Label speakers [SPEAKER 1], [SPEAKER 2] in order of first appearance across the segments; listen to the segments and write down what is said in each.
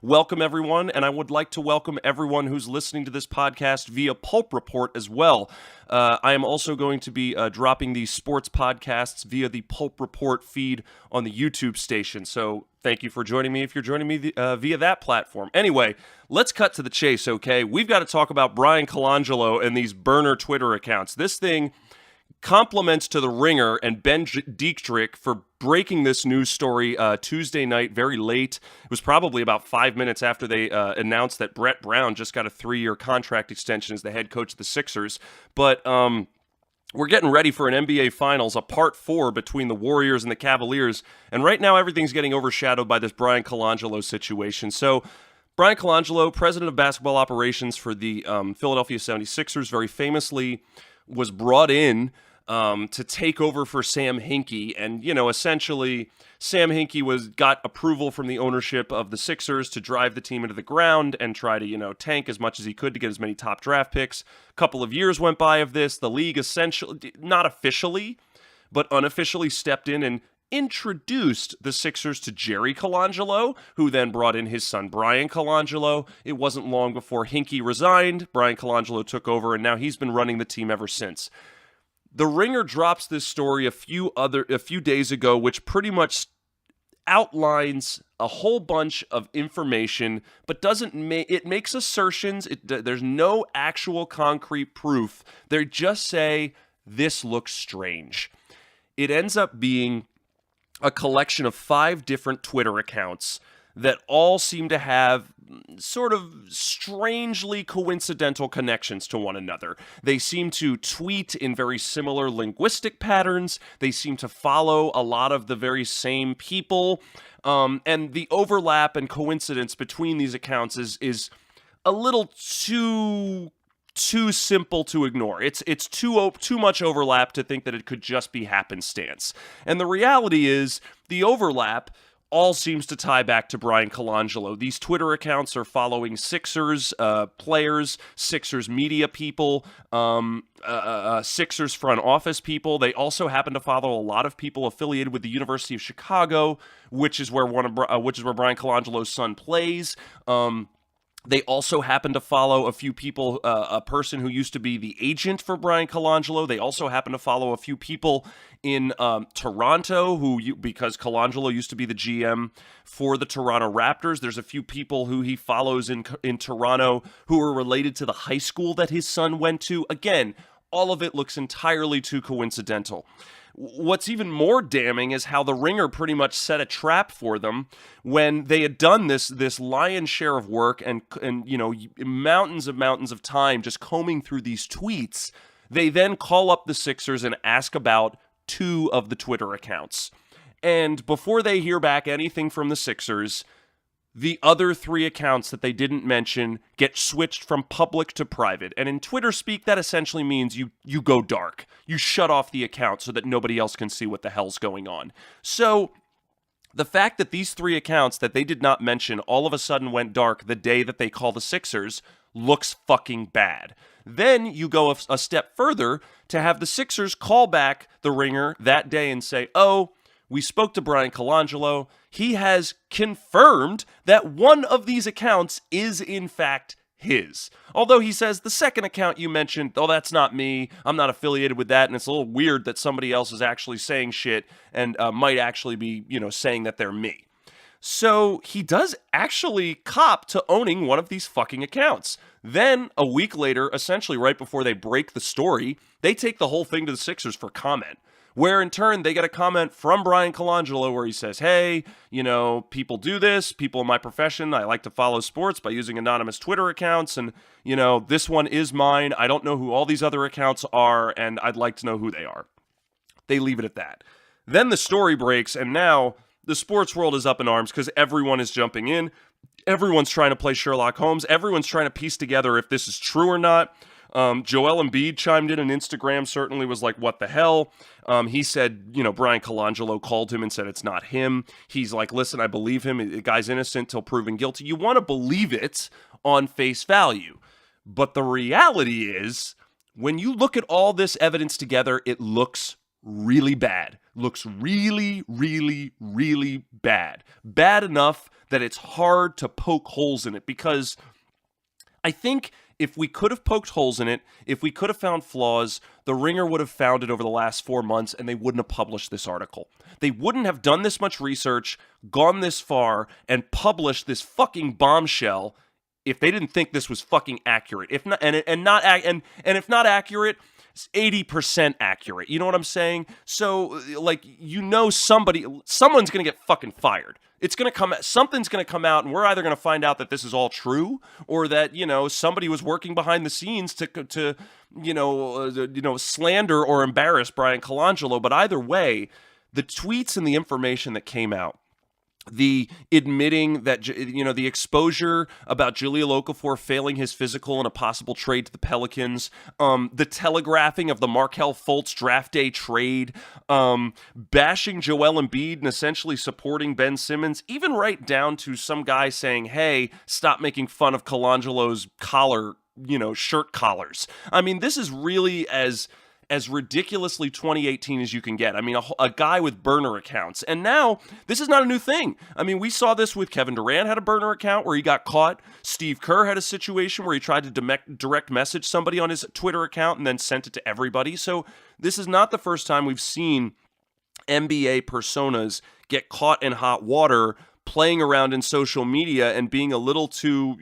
[SPEAKER 1] Welcome, everyone, and I would like to welcome everyone who's listening to this podcast via Pulp Report as well. I am also going to be dropping these sports podcasts via the Pulp Report feed on the YouTube station, so thank you for joining me if you're joining me via that platform. Anyway, let's cut to the chase, okay? We've got to talk about Bryan Colangelo and these burner Twitter accounts. This thing compliments to The Ringer and Ben Dietrich for breaking this news story Tuesday night, very late. It was probably about 5 minutes after they announced that Brett Brown just got a 3-year contract extension as the head coach of the Sixers. But we're getting ready for an NBA Finals, a Part 4 between the Warriors and the Cavaliers. And right now, everything's getting overshadowed by this Bryan Colangelo situation. So Bryan Colangelo, president of basketball operations for the Philadelphia 76ers, very famously was brought in to take over for Sam Hinkie, and essentially Sam Hinkie got approval from the ownership of the Sixers to drive the team into the ground and try to tank as much as he could to get as many top draft picks. A couple of years went by of this. The league essentially, not officially, but unofficially stepped in and introduced the Sixers to Jerry Colangelo, who then brought in his son Bryan Colangelo. It wasn't long before Hinkie resigned. Bryan Colangelo took over, and now he's been running the team ever since. The Ringer drops this story a few days ago, which pretty much outlines a whole bunch of information, but it makes assertions. There's no actual concrete proof. They just say, this looks strange. It ends up being a collection of 5 different Twitter accounts that all seem to have sort of strangely coincidental connections to one another. They seem to tweet in very similar linguistic patterns. They seem to follow a lot of the very same people. And the overlap and coincidence between these accounts is a little too simple to ignore. It's too much overlap to think that it could just be happenstance. And the reality is, the overlap all seems to tie back to Bryan Colangelo. These Twitter accounts are following Sixers players, Sixers media people, Sixers front office people. They also happen to follow a lot of people affiliated with the University of Chicago, which is where Bryan Colangelo's son plays. They also happen to follow a few people, a person who used to be the agent for Bryan Colangelo. They also happen to follow a few people in Toronto because Colangelo used to be the GM for the Toronto Raptors. There's a few people who he follows in Toronto who are related to the high school that his son went to. Again, all of it looks entirely too coincidental. What's even more damning is how the Ringer pretty much set a trap for them when they had done this lion's share of work and mountains of time just combing through these tweets. They then call up the Sixers and ask about 2 of the Twitter accounts. And before they hear back anything from the Sixers, the other 3 accounts that they didn't mention get switched from public to private. And in Twitter speak, that essentially means you go dark. You shut off the account so that nobody else can see what the hell's going on. So the fact that these 3 accounts that they did not mention all of a sudden went dark the day that they call the Sixers looks fucking bad. Then you go a step further to have the Sixers call back the Ringer that day and say, oh, we spoke to Bryan Colangelo. He has confirmed that one of these accounts is in fact his. Although he says the second account you mentioned, oh, that's not me. I'm not affiliated with that. And it's a little weird that somebody else is actually saying shit and might actually be, saying that they're me. So he does actually cop to owning one of these fucking accounts. Then a week later, essentially right before they break the story, they take the whole thing to the Sixers for comment. Where in turn, they get a comment from Bryan Colangelo where he says, hey, people do this, people in my profession, I like to follow sports by using anonymous Twitter accounts, and, this one is mine. I don't know who all these other accounts are, and I'd like to know who they are. They leave it at that. Then the story breaks, and now the sports world is up in arms because everyone is jumping in. Everyone's trying to play Sherlock Holmes. Everyone's trying to piece together if this is true or not. Joel Embiid chimed in, and Instagram certainly was like, what the hell? He said, Bryan Colangelo called him and said it's not him. He's like, listen, I believe him. The guy's innocent till proven guilty. You want to believe it on face value. But the reality is, when you look at all this evidence together, it looks really bad. Looks really, really, really bad. Bad enough that it's hard to poke holes in it, because I think if we could have poked holes in it, if we could have found flaws, the Ringer would have found it over the last 4 months, and they wouldn't have published this article. They wouldn't have done this much research, gone this far, and published this fucking bombshell if they didn't think this was fucking accurate. If not, and if not accurate, it's 80% accurate. You know what I'm saying? So, like, someone's gonna get fucking fired. Something's gonna come out, and we're either gonna find out that this is all true, or that somebody was working behind the scenes to slander or embarrass Bryan Colangelo. But either way, the tweets and the information that came out, the admitting that, the exposure about Jahlil Okafor failing his physical and a possible trade to the Pelicans, the telegraphing of the Markelle Fultz draft day trade, bashing Joel Embiid and essentially supporting Ben Simmons, even right down to some guy saying, hey, stop making fun of Colangelo's shirt collars. I mean, this is really as ridiculously 2018 as you can get. I mean, a guy with burner accounts. And now, this is not a new thing. I mean, we saw this with Kevin Durant had a burner account where he got caught. Steve Kerr had a situation where he tried to direct message somebody on his Twitter account and then sent it to everybody. So this is not the first time we've seen NBA personas get caught in hot water playing around in social media and being a little too,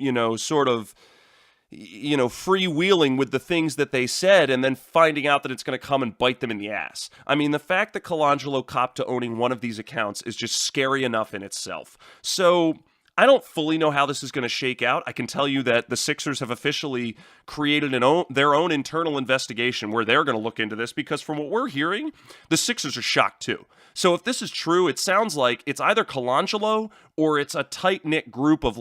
[SPEAKER 1] freewheeling with the things that they said, and then finding out that it's going to come and bite them in the ass. I mean, the fact that Colangelo copped to owning one of these accounts is just scary enough in itself. So I don't fully know how this is going to shake out. I can tell you that the Sixers have officially created their own internal investigation where they're going to look into this, because from what we're hearing, the Sixers are shocked too. So if this is true, it sounds like it's either Colangelo or it's a tight-knit group of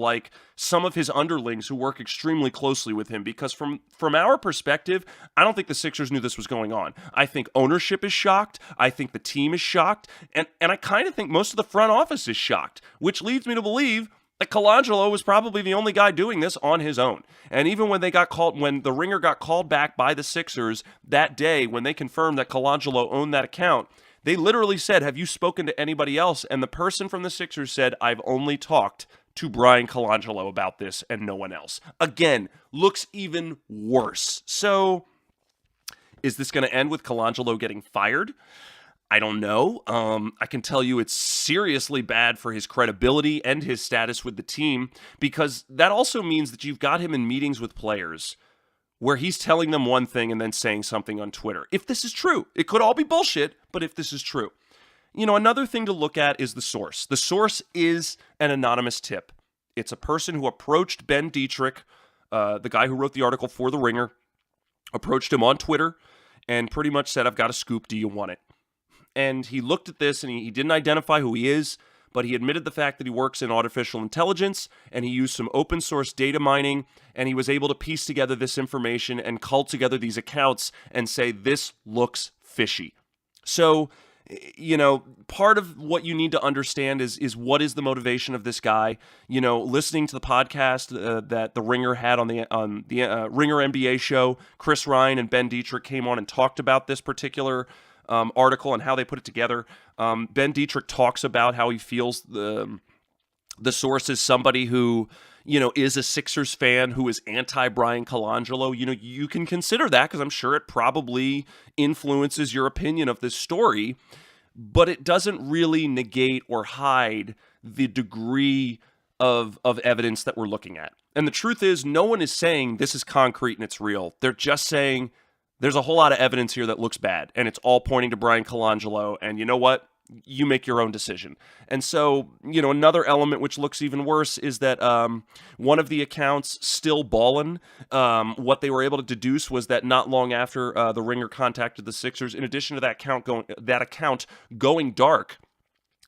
[SPEAKER 1] some of his underlings who work extremely closely with him, because from our perspective, I don't think the Sixers knew this was going on. I think ownership is shocked. I think the team is shocked. And I kind of think most of the front office is shocked, which leads me to believe that Colangelo was probably the only guy doing this on his own. And even when the Ringer got called back by the Sixers that day, when they confirmed that Colangelo owned that account, they literally said, have you spoken to anybody else? And the person from the Sixers said, I've only talked to Bryan Colangelo about this and no one else. Again, looks even worse. So, is this going to end with Colangelo getting fired? I don't know. I can tell you it's seriously bad for his credibility and his status with the team, because that also means that you've got him in meetings with players where he's telling them one thing and then saying something on Twitter. If this is true, it could all be bullshit, but if this is true. Another thing to look at is the source. The source is an anonymous tip. It's a person who approached Ben Dietrich, the guy who wrote the article for The Ringer, approached him on Twitter and pretty much said, I've got a scoop, do you want it? And he looked at this and he didn't identify who he is, but he admitted the fact that he works in artificial intelligence, and he used some open source data mining, and he was able to piece together this information and cull together these accounts and say, this looks fishy. So, part of what you need to understand is what is the motivation of this guy. Listening to the podcast that the Ringer had on the Ringer NBA show, Chris Ryan and Ben Dietrich came on and talked about this particular article and how they put it together. Ben Dietrich talks about how he feels the source is somebody who, is a Sixers fan who is anti-Bryan Colangelo. You can consider that, because I'm sure it probably influences your opinion of this story, but it doesn't really negate or hide the degree of evidence that we're looking at. And the truth is, no one is saying this is concrete and it's real. They're just saying there's a whole lot of evidence here that looks bad, and it's all pointing to Bryan Colangelo, and you know what? You make your own decision. And so, another element which looks even worse is that one of the accounts, Still Ballin', what they were able to deduce was that not long after the Ringer contacted the Sixers, in addition to that account going dark,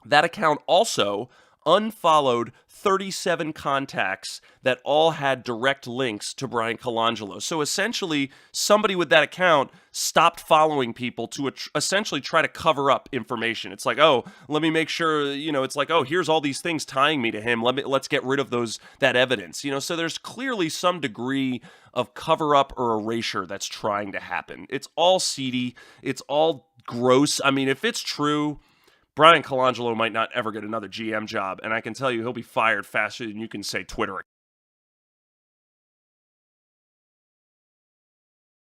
[SPEAKER 1] that account also unfollowed 37 contacts that all had direct links to Bryan Colangelo. So essentially, somebody with that account stopped following people to essentially try to cover up information. It's like, oh, let me make sure, it's like, oh, here's all these things tying me to him. Let's get rid of that evidence. So there's clearly some degree of cover up or erasure that's trying to happen. It's all seedy. It's all gross. I mean, if it's true, Bryan Colangelo might not ever get another GM job, and I can tell you he'll be fired faster than you can say Twitter